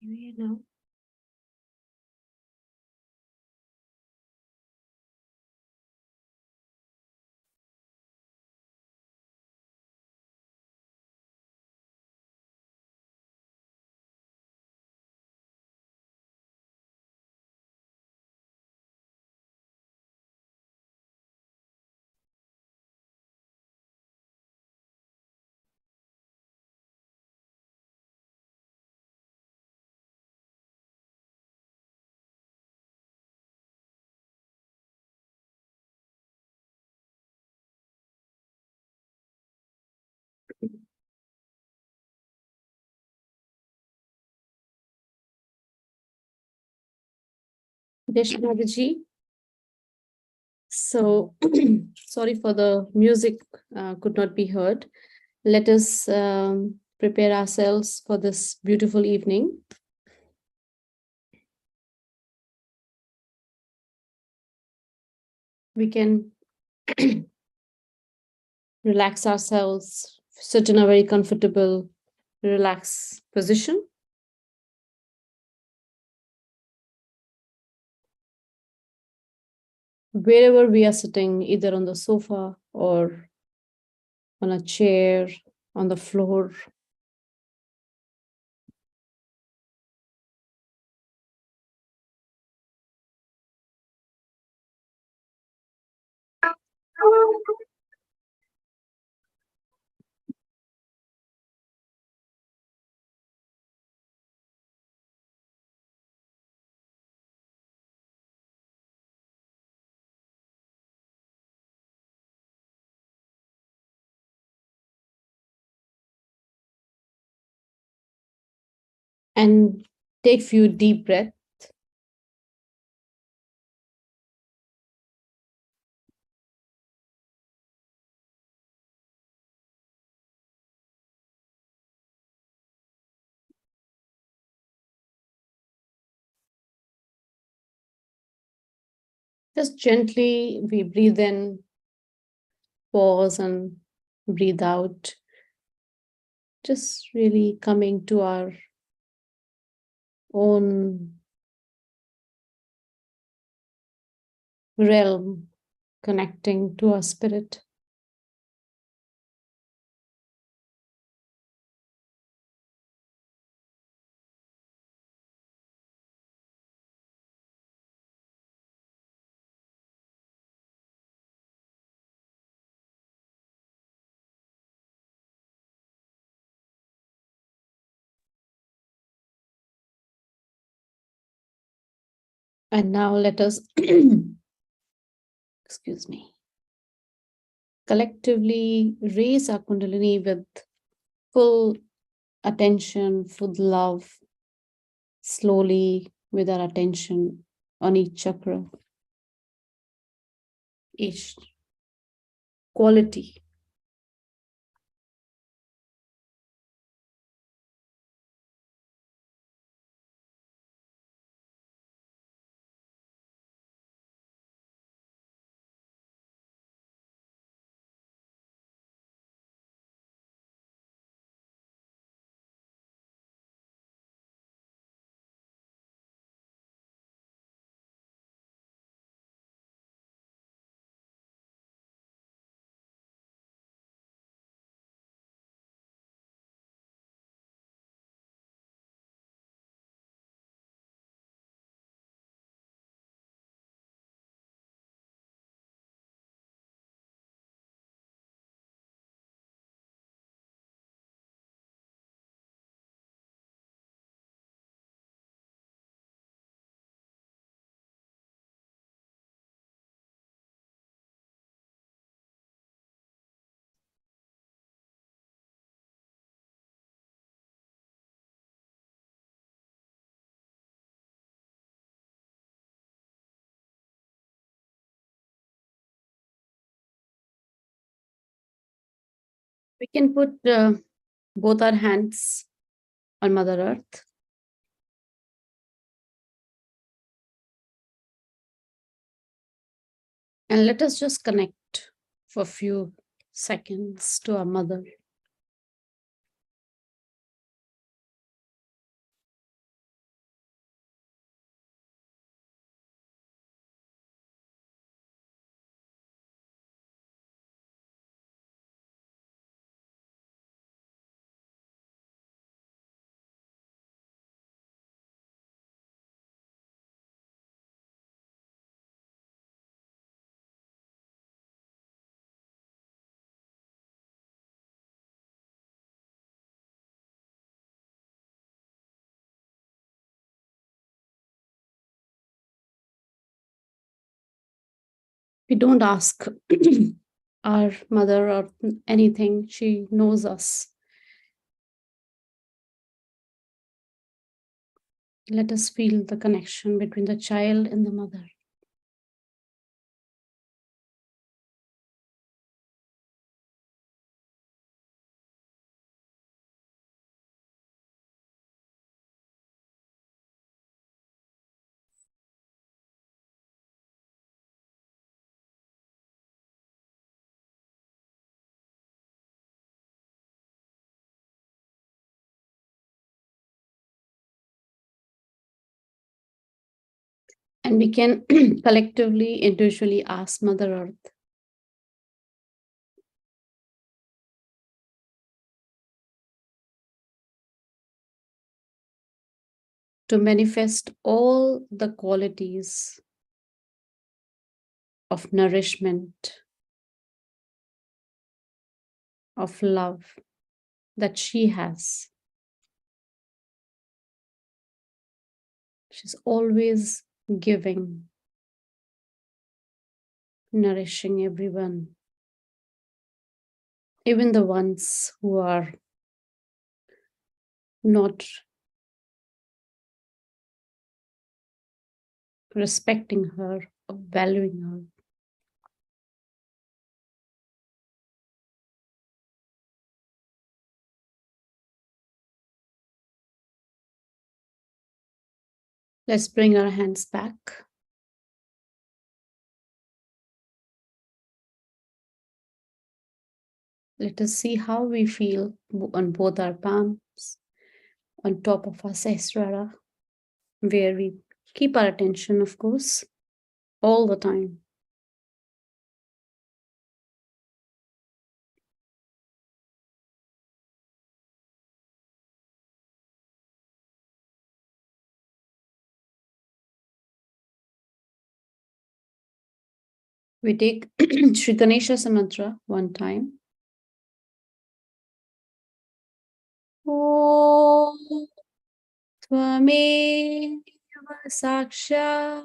You know. Deshnaviji. So, sorry for the music could not be heard. Let us prepare ourselves for this beautiful evening. We can relax ourselves, sit in a very comfortable, relaxed position. Wherever we are sitting, either on the sofa or on a chair, on the floor. And take few deep breaths. Just gently we breathe in, pause and breathe out. Just really coming to our own realm, connecting to our spirit. And now let us, excuse me, collectively raise our Kundalini with full attention, full love, slowly with our attention on each chakra, each quality. We can put both our hands on Mother Earth. And let us just connect for a few seconds to our mother. We don't ask our mother or anything, she knows us. Let us feel the connection between the child and the mother. And we can collectively, individually ask Mother Earth to manifest all the qualities of nourishment, of love that she has. She's always giving, nourishing everyone, even the ones who are not respecting her or valuing her. Let's bring our hands back. Let us see how we feel on both our palms, on top of our Sahasrara, where we keep our attention, of course, all the time. We take Sri Ganesha Mantra one time. Om Tvameva Saksha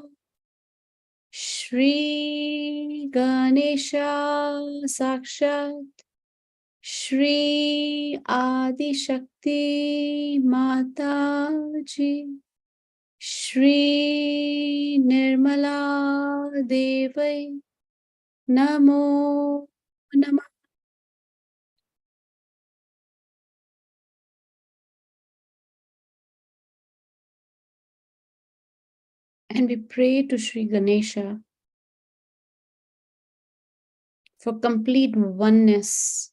Shri Ganesha Sakshat Shri Adi Shakti Mataji Shri Nirmala Devai Namo Namah. And we pray to Sri Ganesha for complete oneness,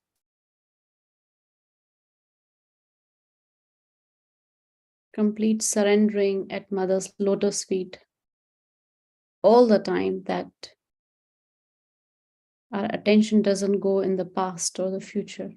complete surrendering at Mother's lotus feet all the time, that our attention doesn't go in the past or the future.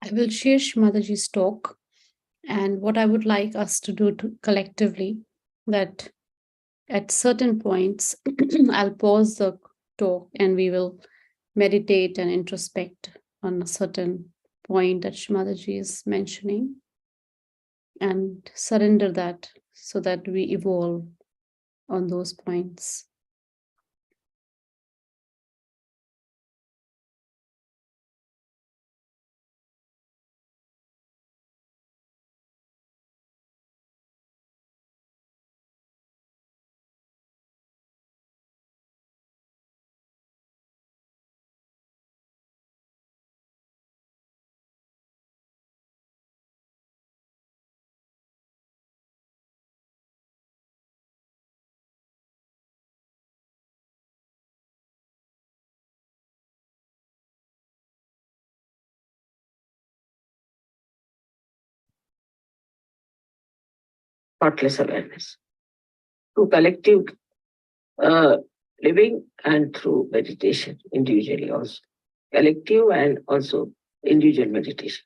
I will share Mataji's talk, and what I would like us to do collectively, that at certain points, I'll pause the talk and we will meditate and introspect on a certain point that Shmataji is mentioning and surrender that so that we evolve on those points. Thoughtless awareness through collective living and through meditation individually also. Collective and also individual meditation.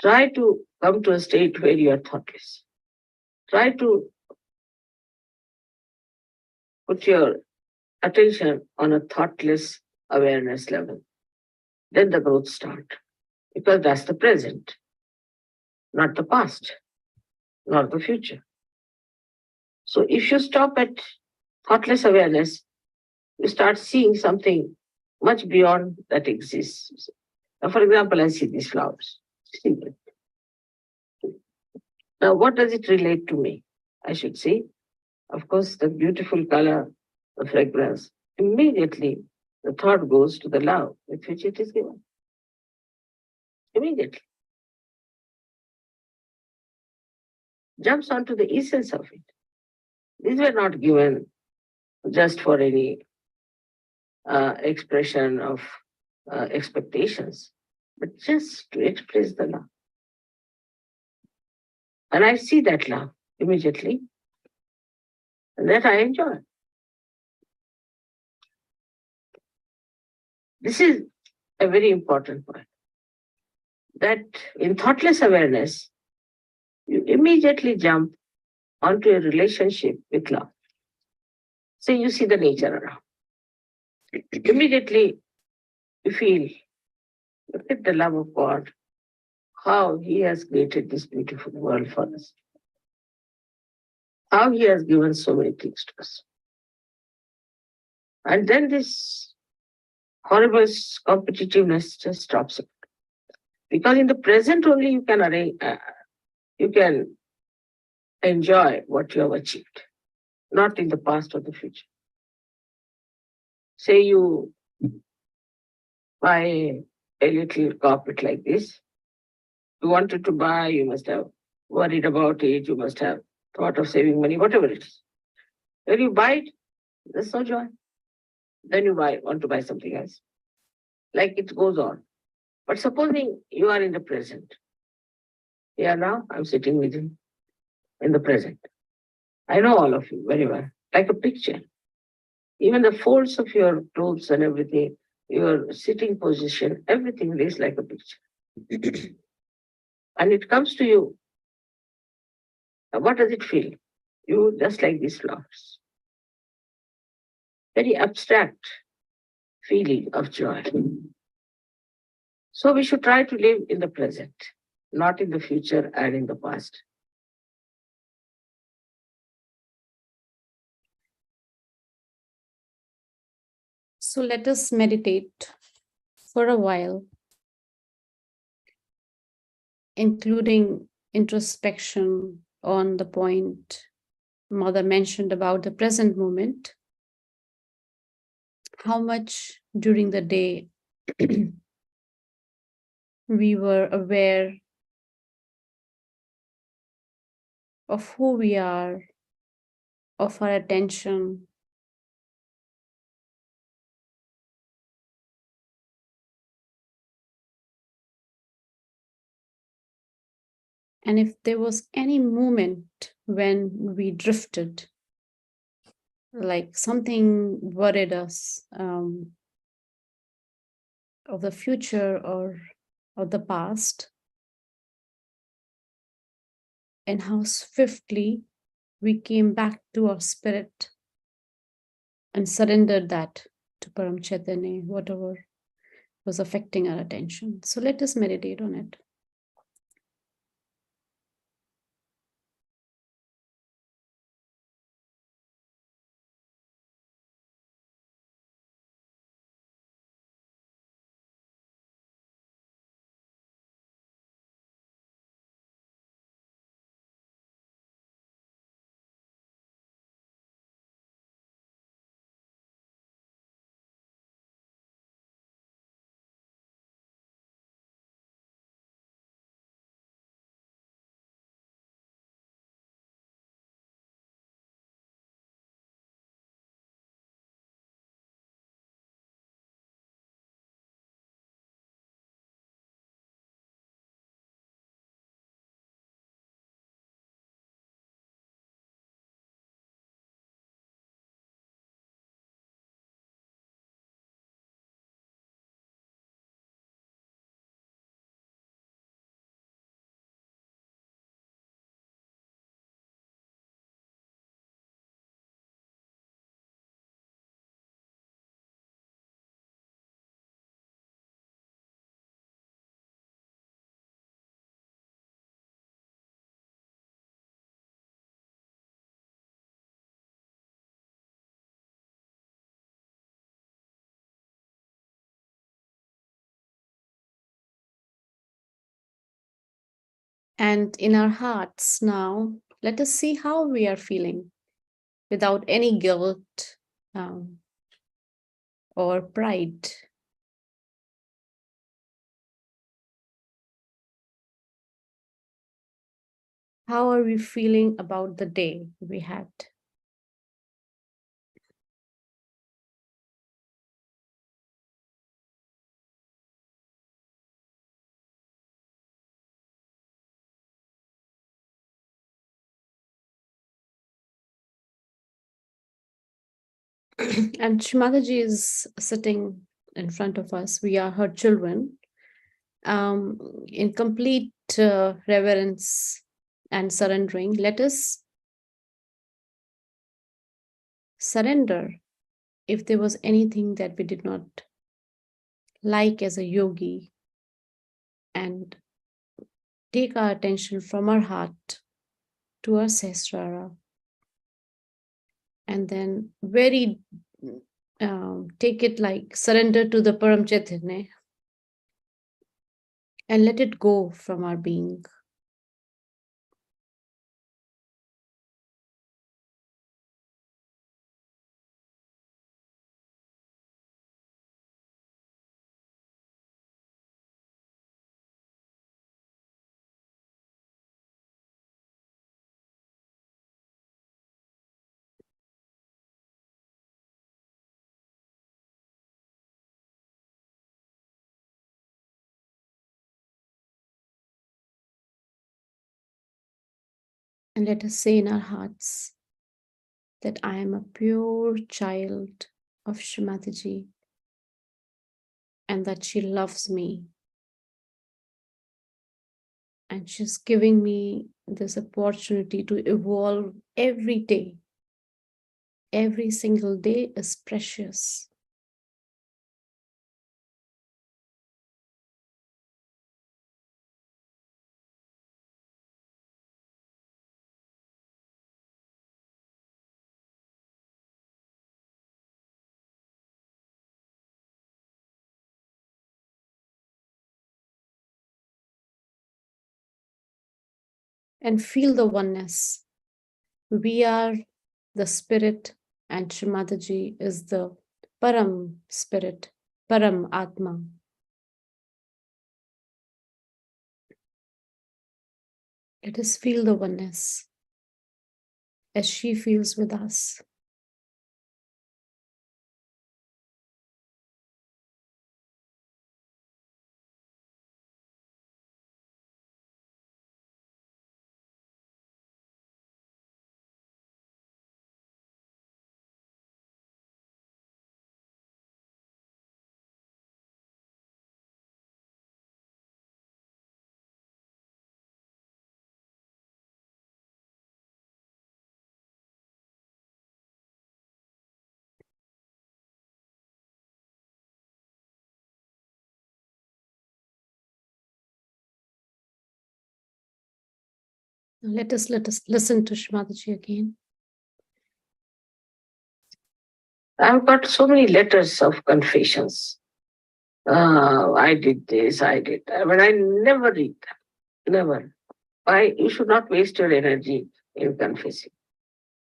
Try to come to a state where you are thoughtless. Try to put your attention on a thoughtless awareness level. Then the growth starts. Because that's the present, not the past, not the future. So if you stop at thoughtless awareness, you start seeing something much beyond that exists. Now, for example, I see these flowers. See them. Now, what does it relate to me? I should say, of course, the beautiful color, the fragrance. Immediately, the thought goes to the love with which it is given. Immediately. Jumps onto the essence of it. These were not given just for any expression of expectations, but just to express the love. And I see that love immediately, and that I enjoy. This is a very important point. That in thoughtless awareness, you immediately jump onto a relationship with love. Say you see the nature around. Immediately you feel, look at the love of God, how He has created this beautiful world for us. How He has given so many things to us. And then this horrible competitiveness just stops it. Because in the present only you can you can enjoy what you have achieved, not in the past or the future. Say you buy a little carpet like this. You wanted to buy, you must have worried about it, you must have thought of saving money, whatever it is. When you buy it, there's no joy. Then you want to buy something else. Like it goes on. But supposing you are in the present. Here now, I'm sitting with you in the present. I know all of you very well, like a picture. Even the folds of your clothes and everything, your sitting position, everything is like a picture. And it comes to you. What does it feel? You just like these flowers. Very abstract feeling of joy. So we should try to live in the present, not in the future and in the past. So let us meditate for a while, including introspection on the point Mother mentioned about the present moment. How much during the day we were aware of who we are, of our attention, and if there was any moment when we drifted, like something worried us of the future or of the past, and how swiftly we came back to our spirit and surrendered that to Param Chaitanya, whatever was affecting our attention. So let us meditate on it. And in our hearts now, let us see how we are feeling without any guilt or pride. How are we feeling about the day we had? And Shimadaji is sitting in front of us. We are her children, in complete reverence and surrendering. Let us surrender if there was anything that we did not like as a yogi, and take our attention from our heart to our sesrara, and then very take it like surrender to the Param Chaitanya and let it go from our being. And let us say in our hearts that I am a pure child of Shrimataji and that she loves me. And she's giving me this opportunity to evolve every day. Every single day is precious. And feel the oneness. We are the spirit, and Shrimataji is the Param spirit, Param Atma. Let us feel the oneness as she feels with us. Let us listen to Shmataji again. I've got so many letters of confessions. I did this, I did that. But I never read them. Never. Why? You should not waste your energy in confessing.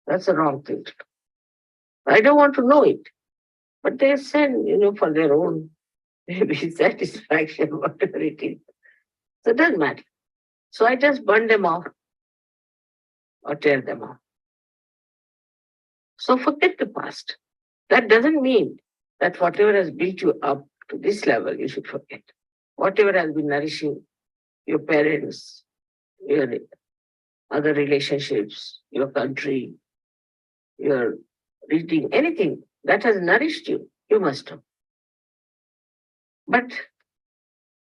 That's the wrong thing to do. I don't want to know it. But they send, for their own maybe satisfaction, whatever it is. So it doesn't matter. So I just burn them off or tear them off. So forget the past. That doesn't mean that whatever has built you up to this level, you should forget. Whatever has been nourishing your parents, your other relationships, your country, your reading, anything that has nourished you, you must know. But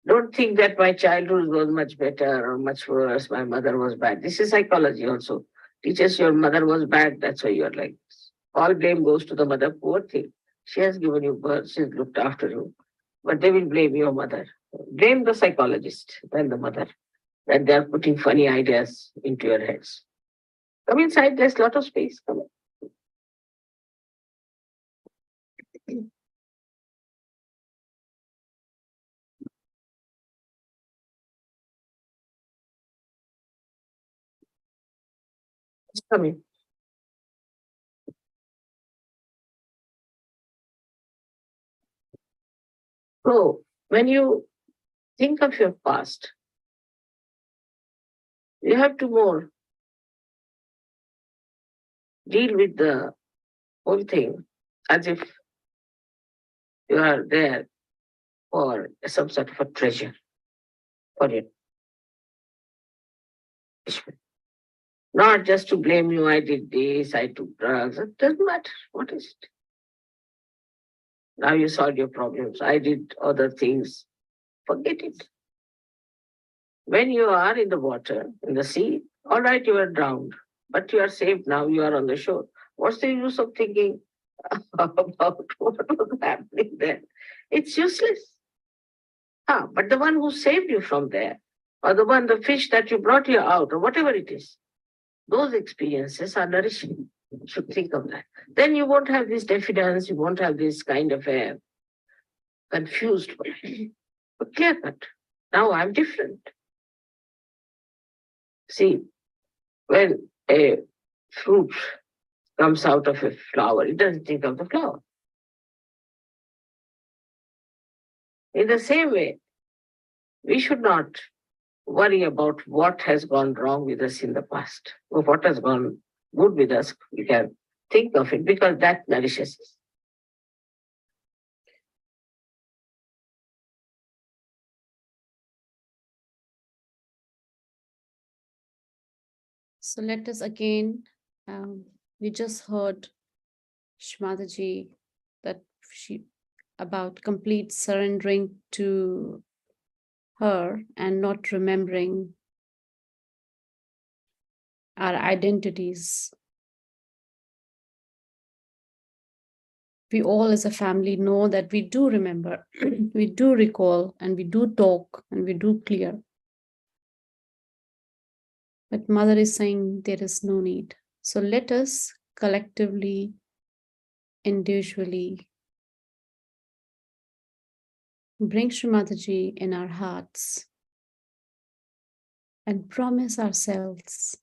don't think that my childhood was much better or much worse, my mother was bad. This is psychology also. Teaches your mother was bad, that's why you're like this. All blame goes to the mother, poor thing. She has given you birth, she's looked after you. But they will blame your mother. Blame the psychologist than the mother, that they are putting funny ideas into your heads. Come inside, there's a lot of space. Come in. Come in. So, when you think of your past, you have to more deal with the whole thing as if you are there for some sort of a treasure for your punishment. Not just to blame you, I did this, I took drugs. It doesn't matter. What is it? Now you solved your problems. I did other things. Forget it. When you are in the water, in the sea, all right, you are drowned, but you are safe now, you are on the shore. What's the use of thinking about what was happening there? It's useless. But the one who saved you from there, or the fish that you brought you out, or whatever it is, those experiences are nourishing. You should think of that. Then you won't have this diffidence, you won't have this kind of a confused mind. But clear cut. Now I'm different. See, when a fruit comes out of a flower, it doesn't think of the flower. In the same way, we should not worry about what has gone wrong with us in the past or what has gone good with us. We can think of it because that nourishes us. So let us again, we just heard Shmataji that she about complete surrendering to her and not remembering our identities. We all as a family know that we do remember, we do recall, and we do talk, and we do clear. But Mother is saying there is no need. So let us collectively, individually, bring Shri Mataji in our hearts and promise ourselves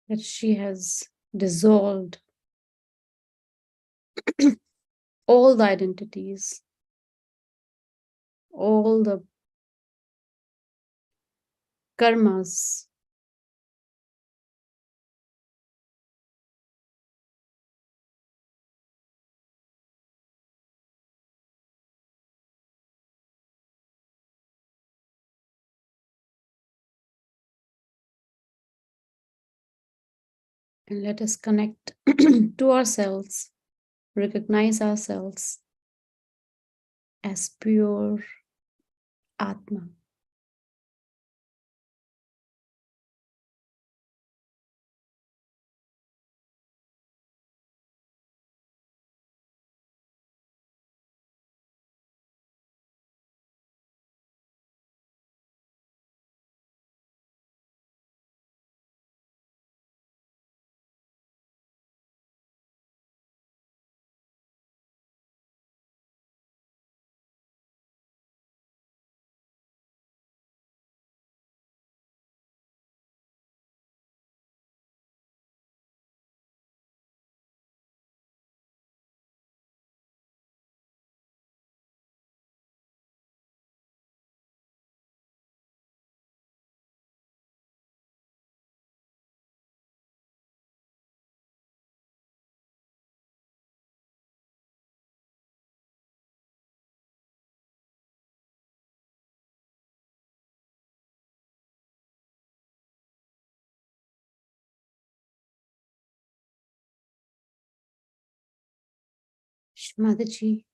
that she has dissolved all the identities, all the karmas, and let us connect to ourselves, recognize ourselves as pure Atma. Mataji,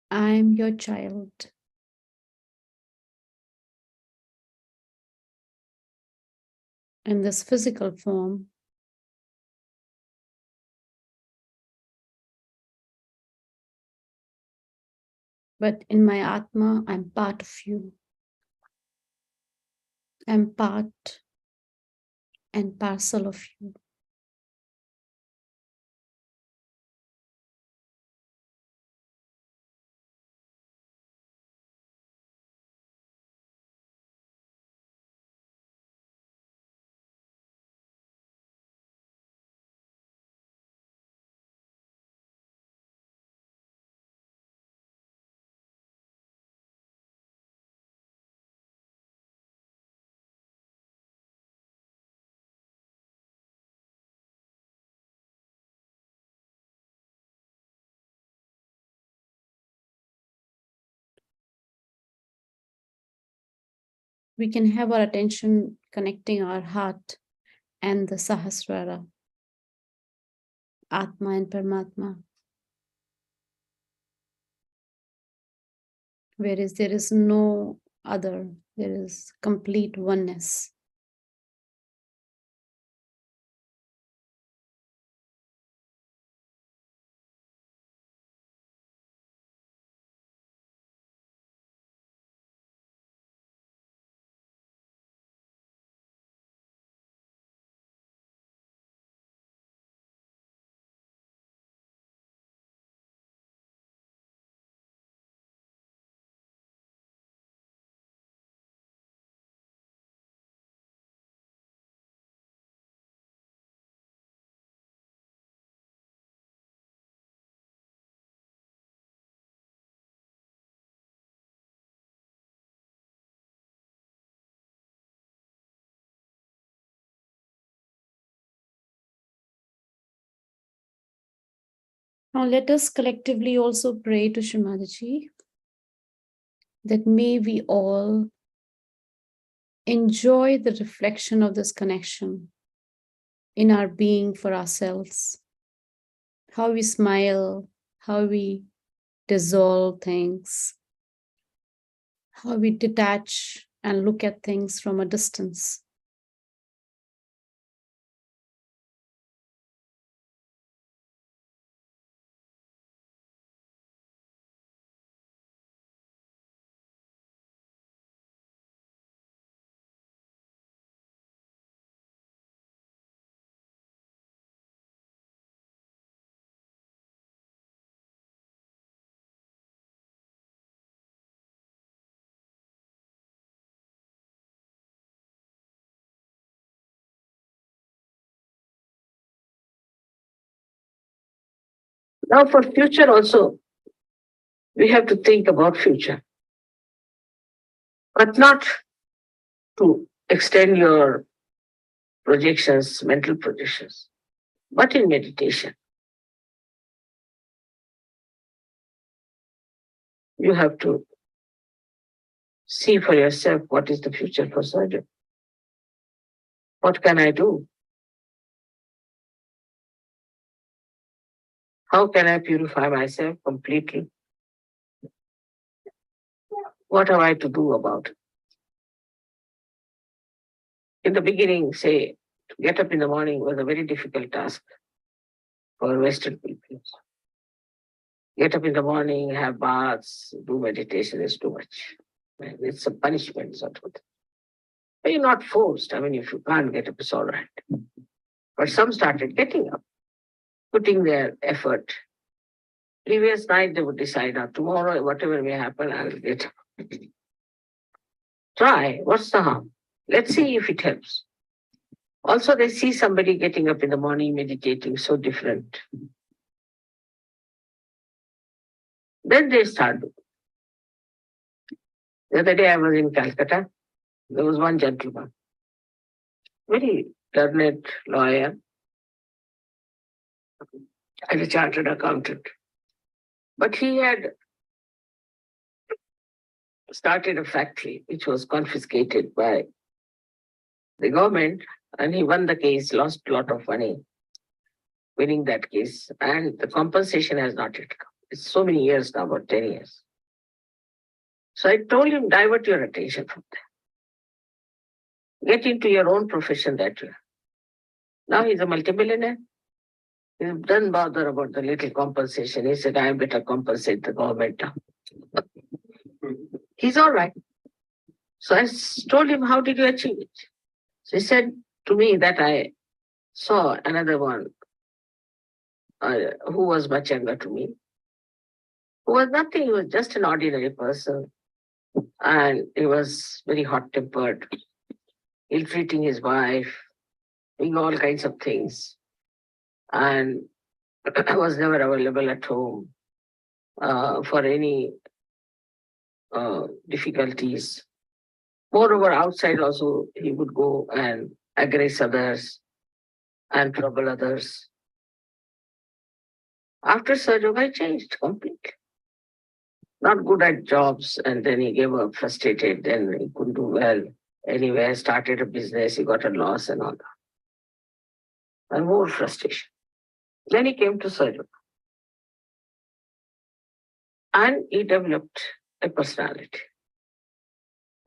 I am your child. In this physical form, but in my Atma, I'm part of you. I'm part and parcel of you. We can have our attention connecting our heart and the Sahasrara, Atma and Paramatma. Whereas there is no other, there is complete oneness. Now let us collectively also pray to Shrimadaji that may we all enjoy the reflection of this connection in our being for ourselves. How we smile, how we dissolve things, how we detach and look at things from a distance. Now for future also, we have to think about future, but not to extend your projections, mental projections, but in meditation. You have to see for yourself what is the future for surgery. What can I do? How can I purify myself completely? What have I to do about it? In the beginning, say, to get up in the morning was a very difficult task for Western people. Get up in the morning, have baths, do meditation is too much. It's a punishment, sort of. But you're not forced. I mean, if you can't get up, it's all right. But some started getting up, putting their effort. Previous night, they would decide, now tomorrow, whatever may happen, I'll get up. Try. What's the harm? Let's see if it helps. Also, they see somebody getting up in the morning, meditating, so different. Then they start. The other day I was in Calcutta. There was one gentleman, very learned lawyer and a chartered accountant. But he had started a factory which was confiscated by the government, and he won the case, lost a lot of money. winning that case, and the compensation has not yet come. It's so many years now, about 10 years. So I told him, divert your attention from that. Get into your own profession that way. Now he's a multimillionaire. He doesn't bother about the little compensation. He said, I better compensate the government now. He's all right. So I told him, how did you achieve it? So he said to me that I saw another one who was much younger to me, who was nothing, he was just an ordinary person. And he was very hot tempered, ill treating his wife, doing all kinds of things. And was never available at home for any difficulties. Moreover, outside also, he would go and aggress others and trouble others. After SYUK, I changed completely. Not good at jobs, and then he gave up, frustrated, then he couldn't do well anywhere, started a business, he got a loss and all that. And more frustration. Then he came to SYUK. And he developed a personality,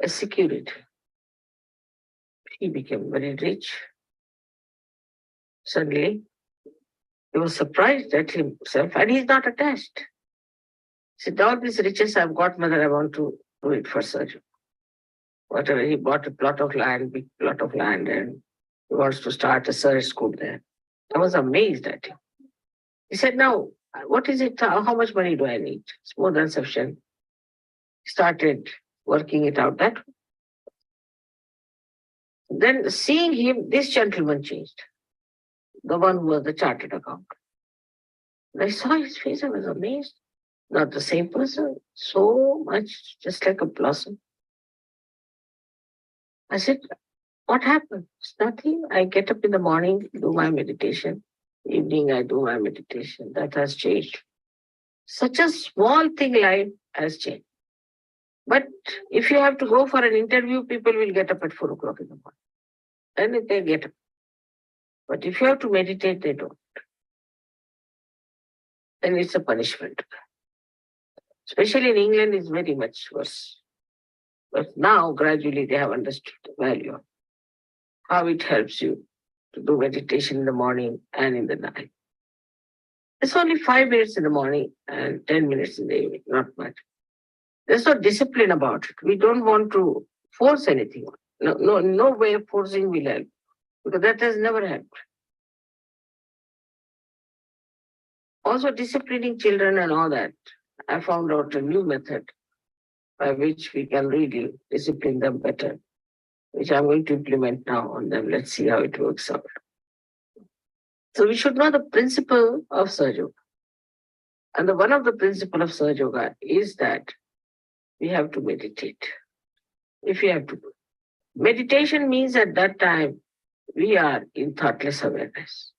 a security. He became very rich. Suddenly, he was surprised at himself, and he's not attached. He said, all these riches I've got, mother, I want to do it for SYUK. Whatever, he bought a plot of land, big plot of land, and he wants to start a SYUK school there. I was amazed at him. He said, now, what is it? How much money do I need? It's more than sufficient. Started working it out that way. Then seeing him, this gentleman changed. The one who was the chartered accountant. When I saw his face, I was amazed. Not the same person, so much, just like a blossom. I said, what happened? It's nothing. I get up in the morning, do my meditation. Evening, I do my meditation. That has changed. Such a small thing, life has changed. But if you have to go for an interview, people will get up at 4 o'clock in the morning. And they get up. But if you have to meditate, they don't. And it's a punishment. Especially in England, it's very much worse. But now, gradually, they have understood the value of how it helps you to do meditation in the morning and in the night. It's only 5 minutes in the morning and 10 minutes in the evening, not much. There's no discipline about it. We don't want to force anything. No way of forcing will help, because that has never helped. Also, disciplining children and all that, I found out a new method by which we can really discipline them better, which I'm going to implement now on them. Let's see how it works out. So we should know the principle of SYUK. And one of the principles of SYUK is that we have to meditate. If we have to. Meditation means at that time, we are in thoughtless awareness.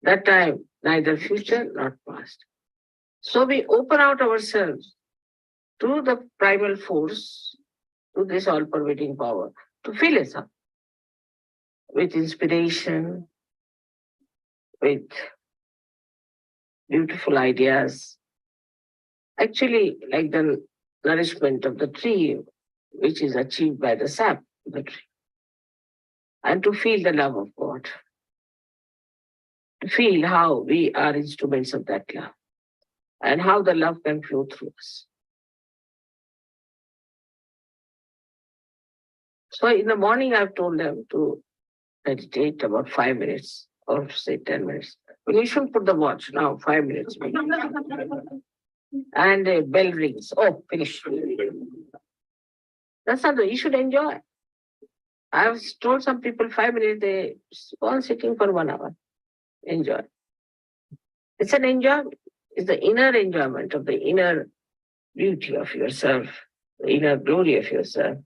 That time, neither future nor past. So we open out ourselves to the primal force, to this all-pervading power, to fill us up with inspiration, with beautiful ideas. Actually, like the nourishment of the tree, which is achieved by the sap of the tree. And to feel the love of God. To feel how we are instruments of that love. And how the love can flow through us. So in the morning, I've told them to meditate about 5 minutes or say 10 minutes. Well, you shouldn't put the watch now, 5 minutes. And a bell rings. Oh, finish. That's not the, you should enjoy. I've told some people 5 minutes, they go on sitting for 1 hour. Enjoy. It's an enjoyment. It's the inner enjoyment of the inner beauty of yourself, the inner glory of yourself.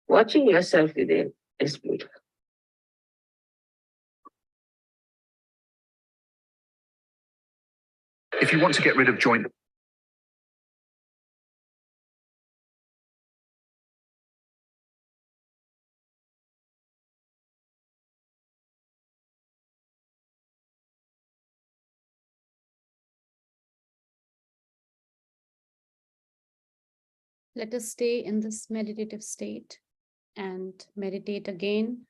Watching yourself within is beautiful. If you want to get rid of joint Let us stay in this meditative state and meditate again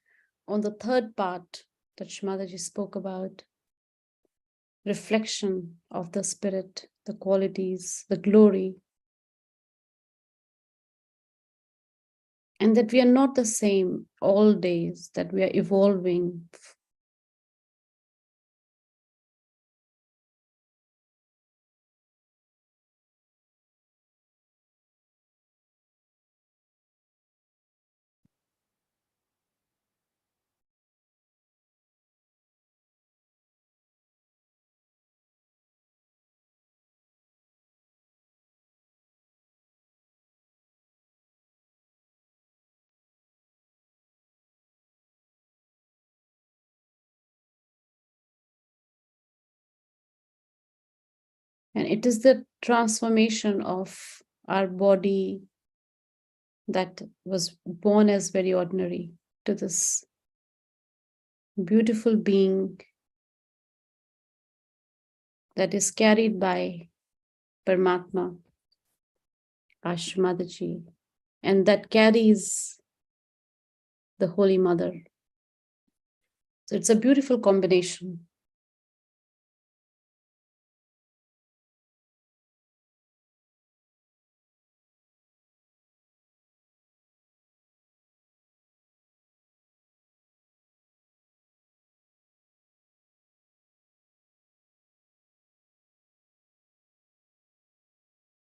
on the third part that Shmataji spoke about, reflection of the spirit, the qualities, the glory, and that we are not the same all days, that we are evolving. And it is the transformation of our body that was born as very ordinary to this beautiful being that is carried by Paramatma, Ashmadaji, and that carries the Holy Mother. So it's a beautiful combination.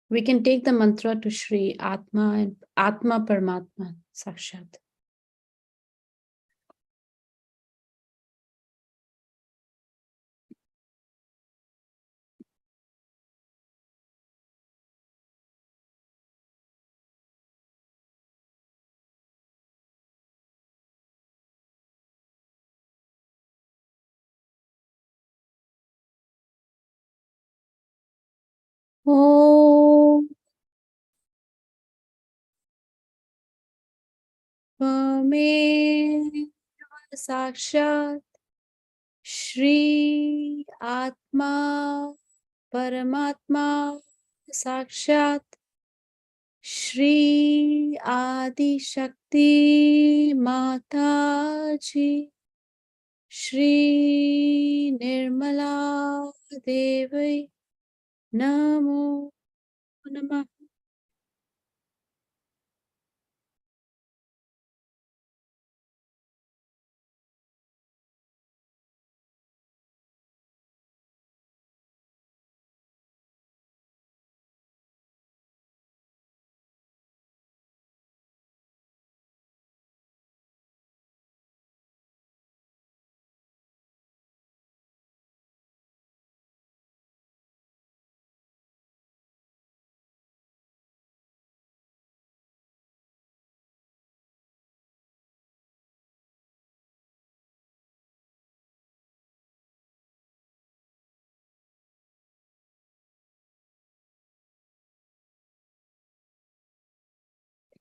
We can take the mantra to Shri Atma and Atma Paramatma Sakshat. Om Pame Sakshat Shri Atma Paramatma Sakshat Shri Adi Shakti Mataji Shri Nirmala Devi Namo Namah.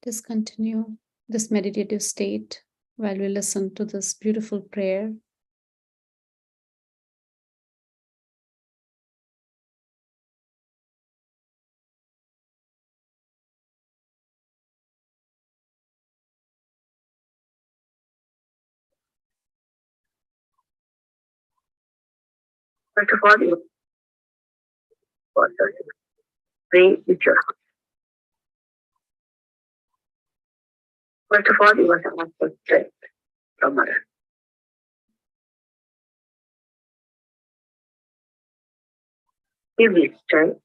Let us continue this meditative state while we listen to this beautiful prayer. First of all, you pray with your heart. First of all, you must ask for strength from Mother. Give me strength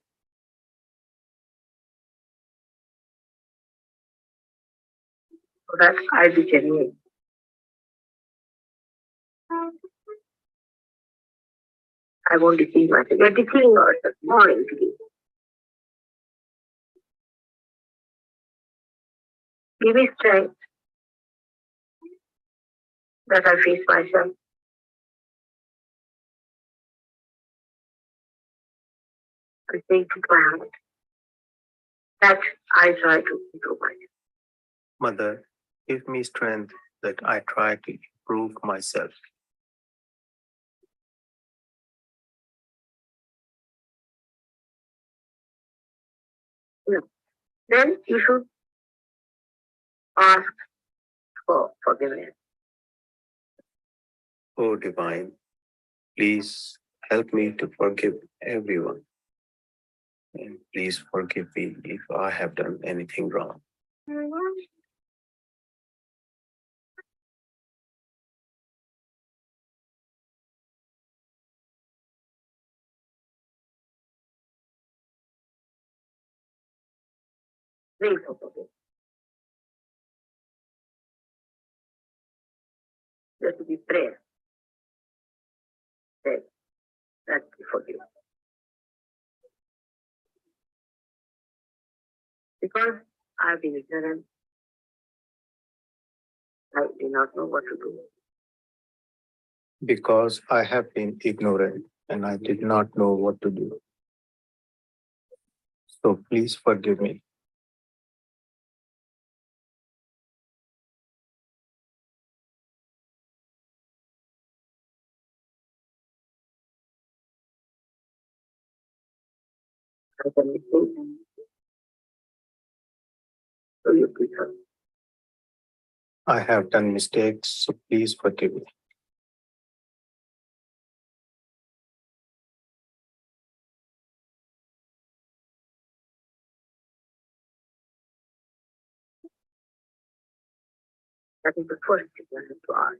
so that I be genuine. I won't deceive myself. You're deceiving yourself more easily. Give me strength that I face myself. I think to my heart that I try to improve myself. Mother, give me strength that I try to improve myself. then you should ask for forgiveness. O Divine, please help me to forgive everyone. And please forgive me if I have done anything wrong. Please forgive. There should be prayer. That you forgive. Because I've been ignorant, I do not know what to do. Because I have been ignorant and I did not know what to do. So please forgive me. I can mistake. So you please forgive. I have done mistakes, so please forgive me. That is the first thing you have to ask.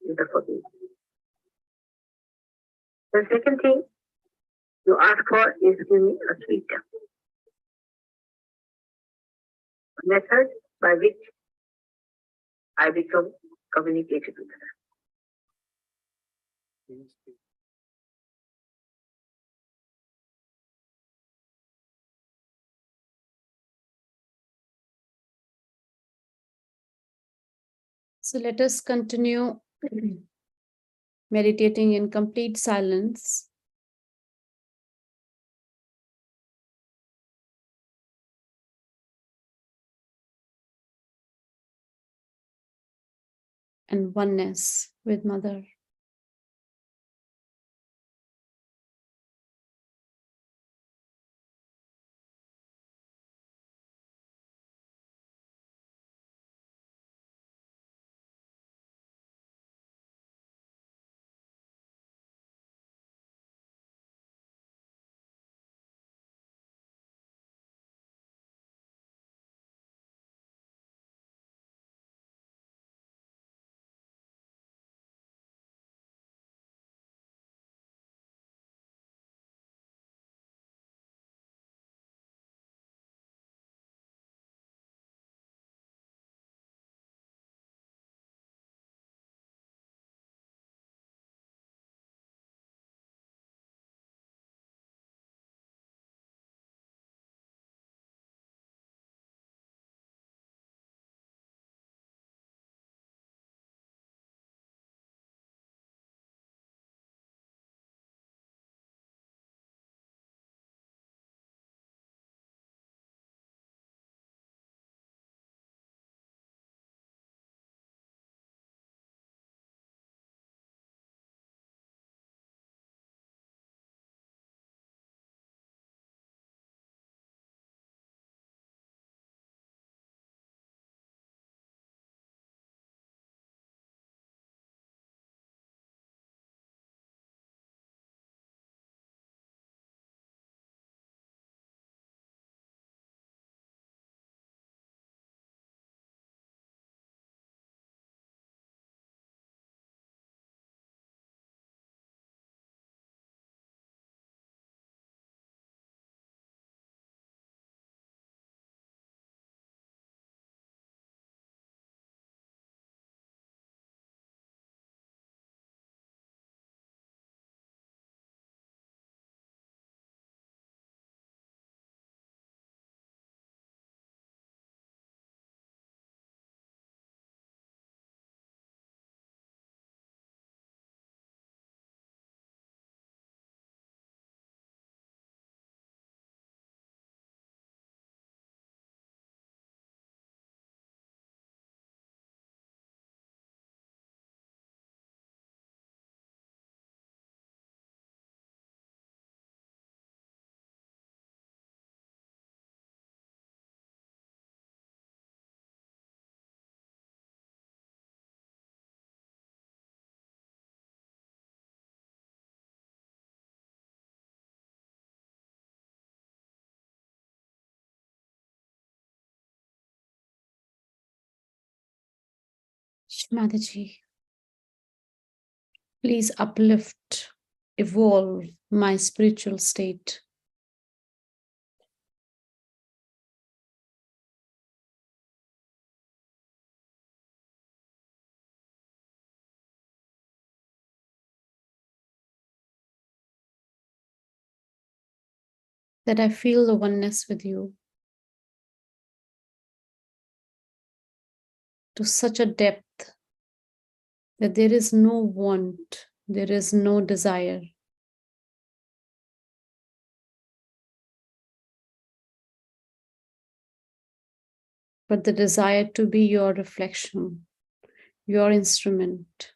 Is the forgiveness. The second thing you ask for is give me a sweet method by which I become communicated with her. So let us continue meditating in complete silence. And oneness with Mother. Mataji, please uplift, evolve my spiritual state. That I feel the oneness with you to such a depth that there is no want, there is no desire. But the desire to be your reflection, your instrument.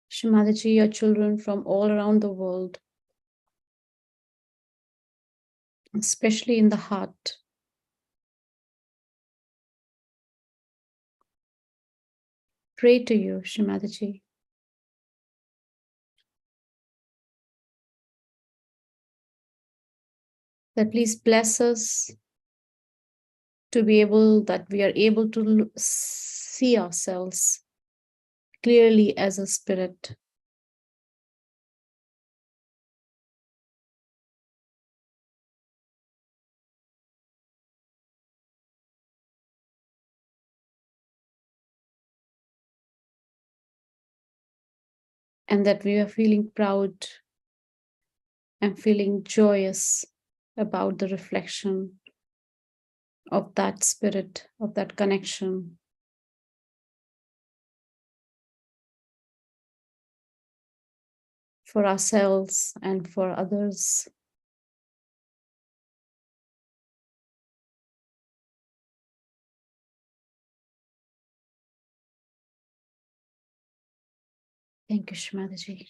Shimadaji, your children from all around the world, especially in the heart, pray to you, Shimadaji. That please bless us to be able, that we are able to see ourselves clearly as a spirit. And that we are feeling proud and feeling joyous about the reflection of that spirit, of that connection. For ourselves and for others. Thank you, Shimadaji.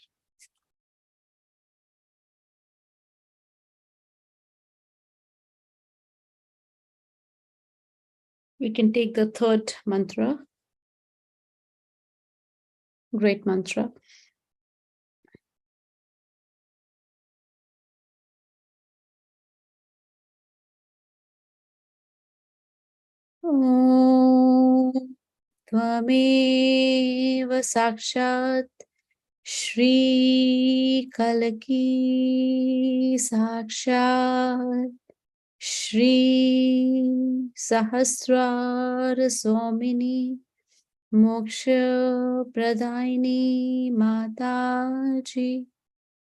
We can take the third mantra, great mantra. Om Tvameva Sakshat Shri Kalaki Sakshat Shri Sahasrar Swamini Moksha Pradaini Mataji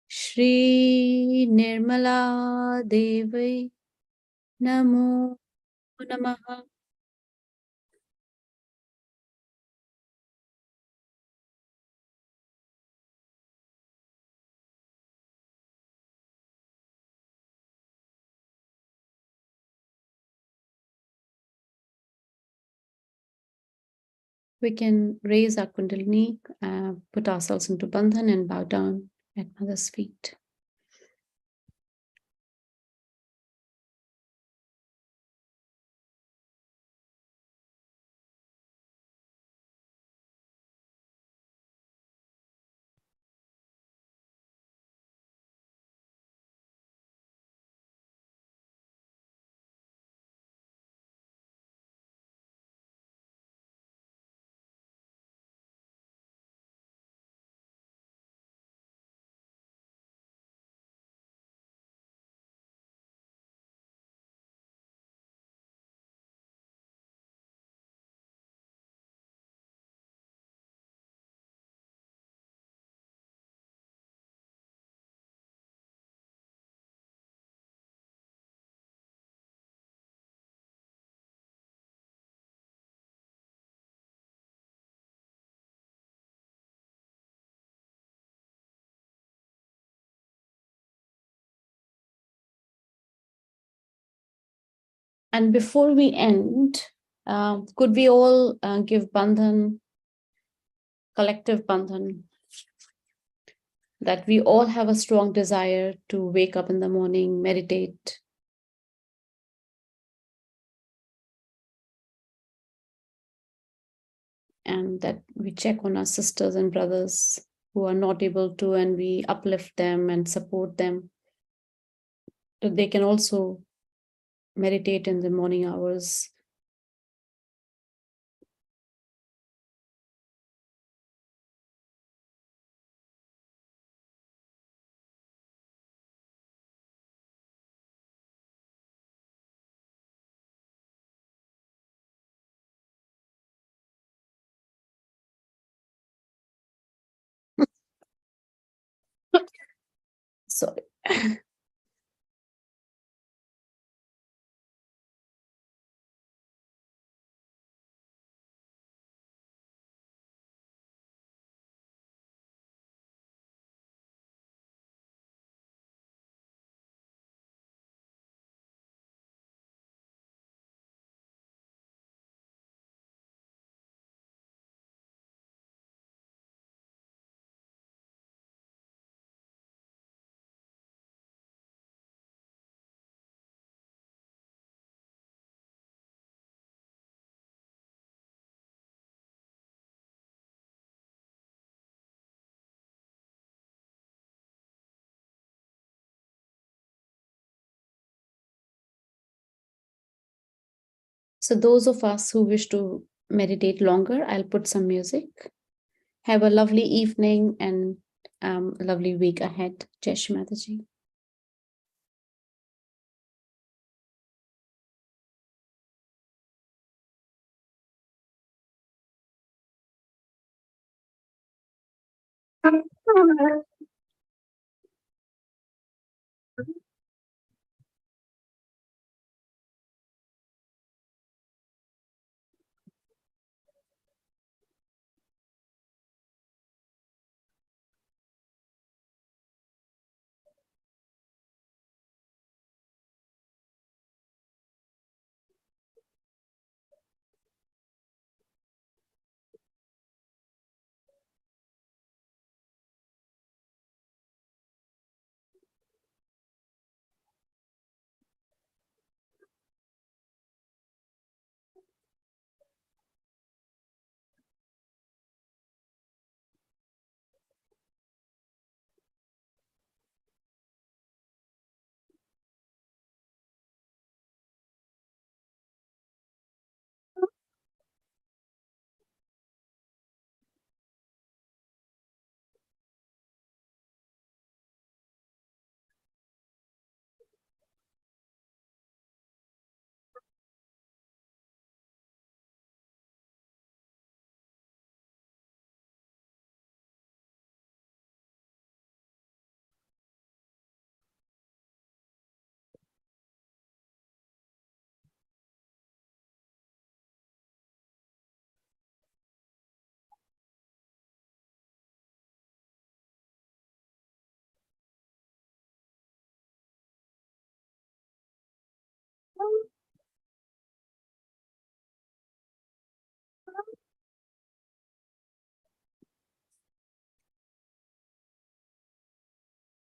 Shri Nirmala Devi Namo Namaha. We can raise our Kundalini, put ourselves into Bandhan and bow down at Mother's feet. And before we end, could we all give Bandhan collective bandhan, that we all have a strong desire to wake up in the morning, meditate, and that we check on our sisters and brothers who are not able to, and we uplift them and support them. They can also meditate in the morning hours. Sorry. So those of us who wish to meditate longer, I'll put some music. Have a lovely evening and a lovely week ahead. Jai Shri Mataji.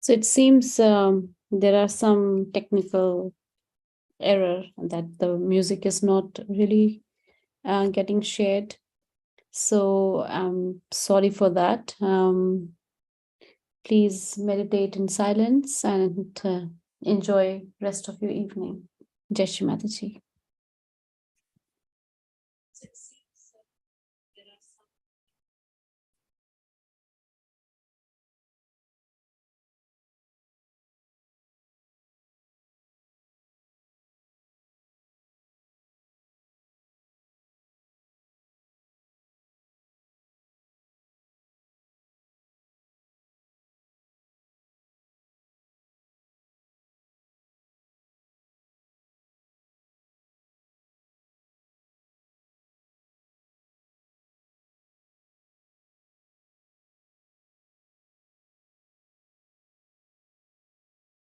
So it seems there are some technical error that the music is not really getting shared. So I'm sorry for that. Please meditate in silence and enjoy rest of your evening. Jai Shri Mataji.